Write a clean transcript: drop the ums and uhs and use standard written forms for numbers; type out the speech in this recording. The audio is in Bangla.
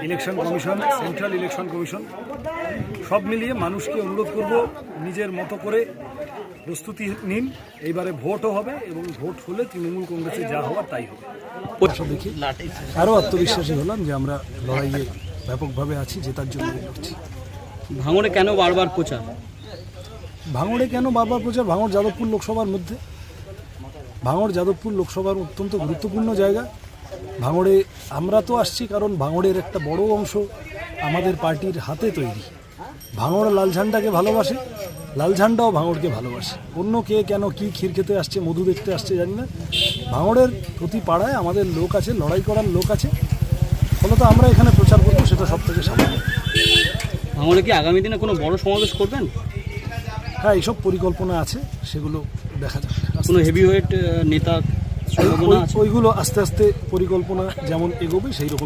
Election commission, central election commission সব মিলিয়ে মানুষকে অনুরোধ করব নিজের মতো করে প্রস্তুতি নিন। এইবারে ভোটও হবে এবং ভোট হলে তৃণমূল কংগ্রেসে যা হওয়ার তাই হবে। দেখি আরও আত্মবিশ্বাসী হলাম যে আমরা লড়াইয়ে ব্যাপকভাবে আছি, জেতার জন্য করছি। ভাঙড়ে কেন বারবার প্রচার? ভাঙড়ে কেন বারবার প্রচার? ভাঙড় যাদবপুর লোকসভার মধ্যে, ভাঙড় যাদবপুর লোকসভার অত্যন্ত গুরুত্বপূর্ণ জায়গা। ভাঙড়ে আমরা তো আসছি কারণ ভাঙড়ের একটা বড় অংশ আমাদের পার্টির হাতে তৈরি। ভাঙড় লাল ঝান্ডাকে ভালোবাসে, লাল ঝান্ডাও ভাঙড়কে ভালোবাসে। অন্য কে কেন কি ক্ষীর খেতে আসছে, মধু দেখতে আসছে জানি না। ভাঙড়ের প্রতি পাড়ায় আমাদের লোক আছে, লড়াই করার লোক আছে, ফলত আমরা এখানে প্রচার করবো, সেটা সব থেকে স্বাভাবিক। ভাঙড়ে কি আগামী দিনে কোনো বড় সমাবেশ করবেন? হ্যাঁ, এইসব পরিকল্পনা আছে, সেগুলো দেখা যাবে। কোনো হেভিওয়েট নেতা ওইগুলো আস্তে আস্তে পরিকল্পনা যেমন এগোবে সেই রকম